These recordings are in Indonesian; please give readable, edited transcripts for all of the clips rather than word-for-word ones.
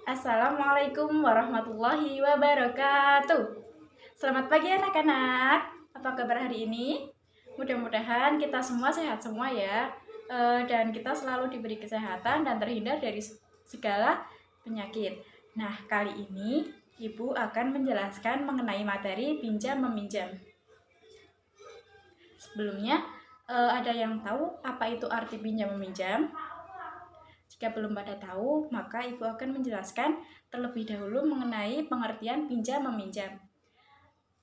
Assalamualaikum warahmatullahi wabarakatuh. Selamat pagi anak-anak. Apa kabar hari ini? Mudah-mudahan kita semua sehat semua ya. Dan kita selalu diberi kesehatan dan terhindar dari segala penyakit. Nah, kali ini Ibu akan menjelaskan mengenai materi pinjam meminjam. Sebelumnya, ada yang tahu apa itu arti pinjam meminjam? Jika belum pada tahu, maka Ibu akan menjelaskan terlebih dahulu mengenai pengertian pinjam meminjam.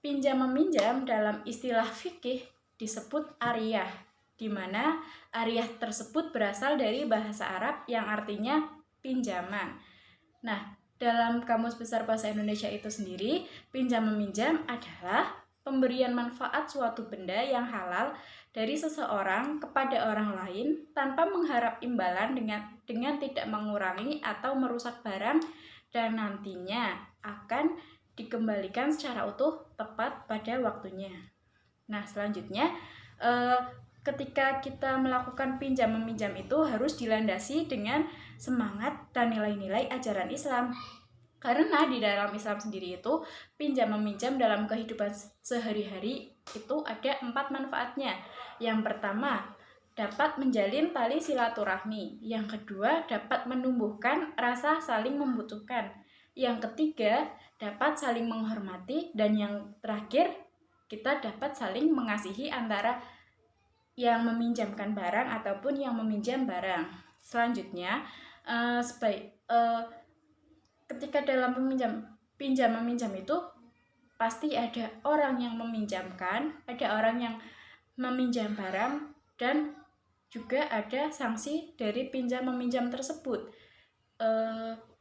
Pinjam meminjam dalam istilah fikih disebut ariyah, di mana ariyah tersebut berasal dari bahasa Arab yang artinya pinjaman. Nah, dalam Kamus Besar Bahasa Indonesia itu sendiri, pinjam meminjam adalah pemberian manfaat suatu benda yang halal dari seseorang kepada orang lain tanpa mengharap imbalan dengan tidak mengurangi atau merusak barang dan nantinya akan dikembalikan secara utuh tepat pada waktunya. Nah, selanjutnya ketika kita melakukan pinjam meminjam itu harus dilandasi dengan semangat dan nilai-nilai ajaran Islam. Karena di dalam Islam sendiri itu pinjam meminjam dalam kehidupan sehari-hari itu ada 4 manfaatnya. Yang pertama, dapat menjalin tali silaturahmi. Yang kedua, dapat menumbuhkan rasa saling membutuhkan. Yang ketiga, dapat saling menghormati. Dan yang terakhir, kita dapat saling mengasihi antara yang meminjamkan barang ataupun yang meminjam barang. Selanjutnya, ketika dalam pinjam meminjam itu pasti ada orang yang meminjamkan, ada orang yang meminjam barang, dan juga ada sanksi dari pinjam meminjam tersebut.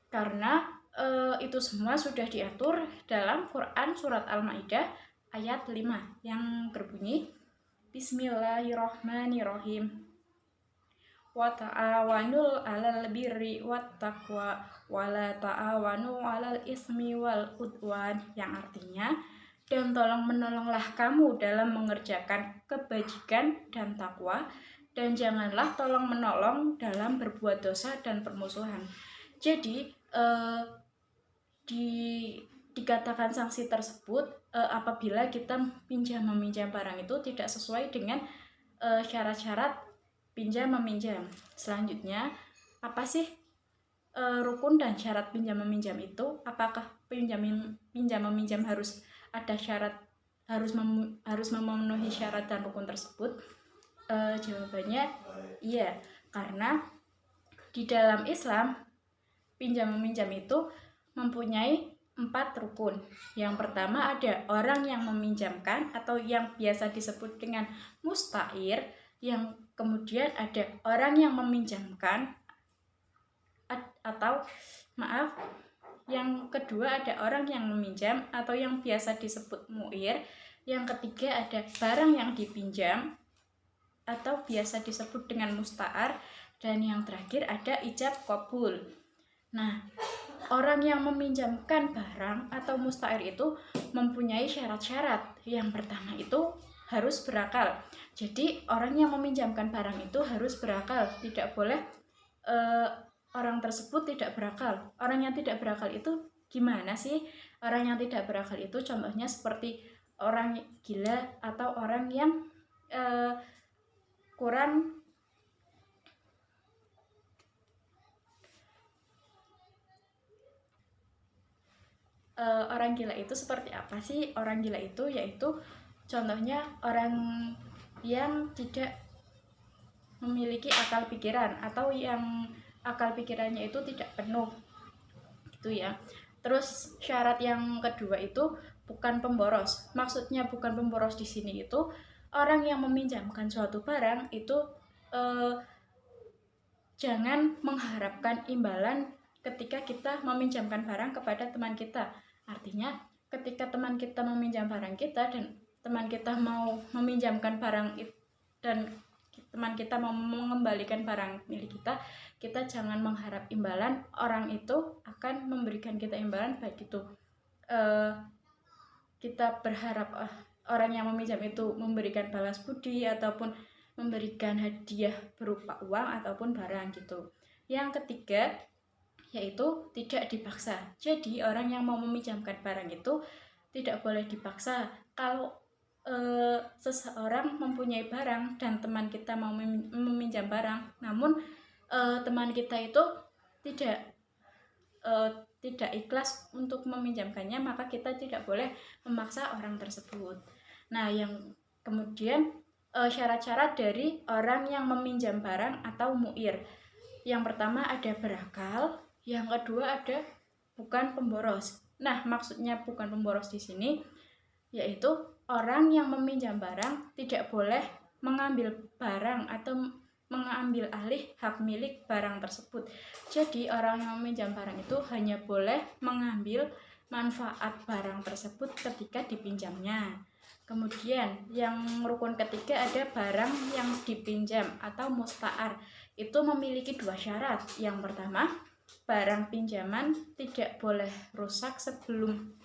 Karena itu semua sudah diatur dalam Quran surat Al-Maidah ayat 5 yang berbunyi Bismillahirrahmanirrahim. Wa ta'awanul 'alal birri wat taqwa wa la ta'awanu 'alal ismi wal udwan, yang artinya dan tolong-menolonglah kamu dalam mengerjakan kebajikan dan takwa, dan janganlah tolong-menolong dalam berbuat dosa dan permusuhan. Jadi dikatakan sanksi tersebut apabila kita pinjam meminjam barang itu tidak sesuai dengan syarat-syarat pinjam meminjam. Selanjutnya, apa sih rukun dan syarat pinjam meminjam itu? Apakah pinjam meminjam harus ada syarat, harus memenuhi syarat dan rukun tersebut? Jawabannya iya, karena di dalam Islam pinjam meminjam itu mempunyai 4 rukun. Yang pertama ada orang yang meminjamkan atau yang biasa disebut dengan musta'ir. Yang kemudian ada orang yang meminjamkan yang kedua ada orang yang meminjam atau yang biasa disebut mu'ir. Yang ketiga ada barang yang dipinjam atau biasa disebut dengan musta'ar, dan yang terakhir ada ijab qabul. Nah, orang yang meminjamkan barang atau musta'ir itu mempunyai syarat-syarat. Yang pertama itu harus berakal. Jadi orang yang meminjamkan barang itu harus berakal, tidak boleh orang tersebut tidak berakal. Orang yang tidak berakal itu gimana sih? Orang yang tidak berakal itu contohnya seperti orang gila atau orang yang orang gila itu seperti apa sih? Orang gila itu yaitu contohnya orang yang tidak memiliki akal pikiran atau yang akal pikirannya itu tidak penuh, gitu ya. Terus syarat yang kedua itu bukan pemboros. Maksudnya bukan pemboros di sini itu orang yang meminjamkan suatu barang itu jangan mengharapkan imbalan ketika kita meminjamkan barang kepada teman kita. Artinya ketika teman kita meminjam barang kita dan teman kita mau meminjamkan barang dan teman kita mau mengembalikan barang milik kita, kita jangan mengharap imbalan. Orang itu akan memberikan kita imbalan, baik itu kita berharap orang yang meminjam itu memberikan balas budi ataupun memberikan hadiah berupa uang ataupun barang gitu. Yang ketiga yaitu tidak dipaksa. Jadi orang yang mau meminjamkan barang itu tidak boleh dipaksa. Kalau seseorang mempunyai barang dan teman kita mau meminjam barang, namun teman kita itu tidak tidak ikhlas untuk meminjamkannya, maka kita tidak boleh memaksa orang tersebut. Nah, yang kemudian syarat-syarat dari orang yang meminjam barang atau mu'ir. Yang pertama ada berakal, yang kedua ada bukan pemboros. Nah, maksudnya bukan pemboros di sini yaitu orang yang meminjam barang tidak boleh mengambil barang atau mengambil alih hak milik barang tersebut. Jadi orang yang meminjam barang itu hanya boleh mengambil manfaat barang tersebut ketika dipinjamnya. Kemudian yang rukun ketiga ada barang yang dipinjam atau musta'ar. Itu memiliki dua syarat. Yang pertama, barang pinjaman tidak boleh rusak sebelum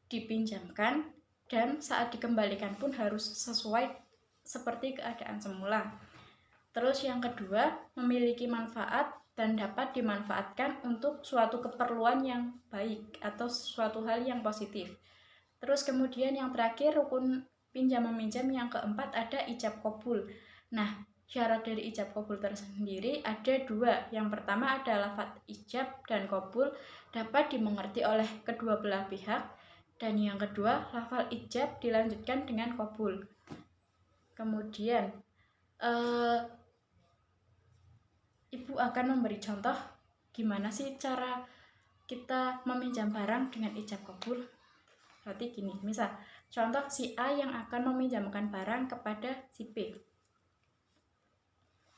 dipinjamkan, dan saat dikembalikan pun harus sesuai seperti keadaan semula. Terus yang kedua, memiliki manfaat dan dapat dimanfaatkan untuk suatu keperluan yang baik atau suatu hal yang positif. Terus kemudian yang terakhir, rukun pinjam meminjam yang keempat ada ijab qabul. Nah, syarat dari ijab qabul tersendiri ada dua. Yang pertama ada lafadz ijab dan qabul dapat dimengerti oleh kedua belah pihak. Dan yang kedua, lafal ijab dilanjutkan dengan qabul. Kemudian Ibu akan memberi contoh gimana sih cara kita meminjam barang dengan ijab qabul. Berarti gini, misal contoh si A yang akan meminjamkan barang kepada si B.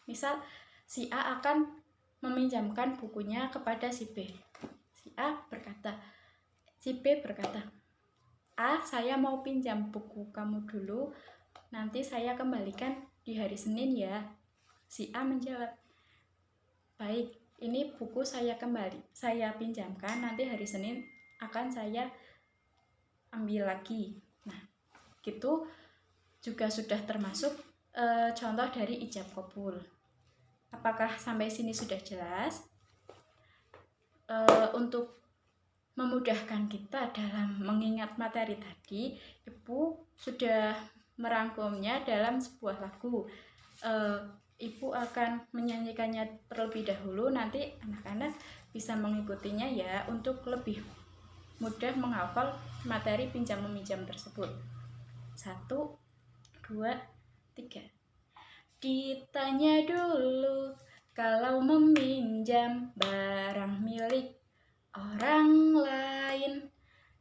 Misal si A akan meminjamkan bukunya kepada si B. Si A berkata, si B berkata, "A, saya mau pinjam buku kamu dulu, nanti saya kembalikan di hari Senin ya." Si A menjawab, "Baik, ini buku saya pinjamkan, nanti hari Senin akan saya ambil lagi." Nah, gitu juga sudah termasuk contoh dari ijab qabul. Apakah sampai sini sudah jelas? Untuk memudahkan kita dalam mengingat materi tadi, Ibu sudah merangkumnya dalam sebuah lagu. Ibu akan menyanyikannya terlebih dahulu, nanti anak-anak bisa mengikutinya ya untuk lebih mudah menghafal materi pinjam meminjam tersebut. 1, 2, 3. Ditanya dulu kalau meminjam barang milik orang lain,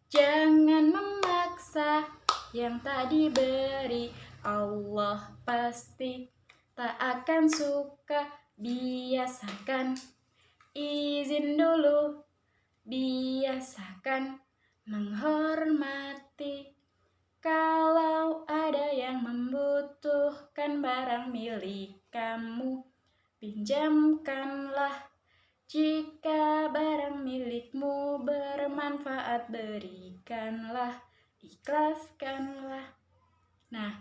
jangan memaksa yang tak diberi. Allah pasti tak akan suka. Biasakan izin dulu, biasakan menghormati. Kalau ada yang membutuhkan barang milik kamu, pinjamkanlah. Jika barang milikmu bermanfaat, berikanlah, ikhlaskanlah. Nah,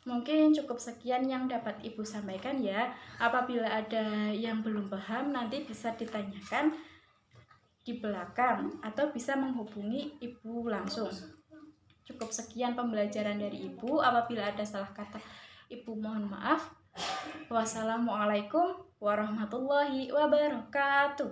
mungkin cukup sekian yang dapat Ibu sampaikan ya. Apabila ada yang belum paham, nanti bisa ditanyakan di belakang atau bisa menghubungi Ibu langsung. Cukup sekian pembelajaran dari Ibu. Apabila ada salah kata, Ibu mohon maaf. Wassalamualaikum warahmatullahi wabarakatuh.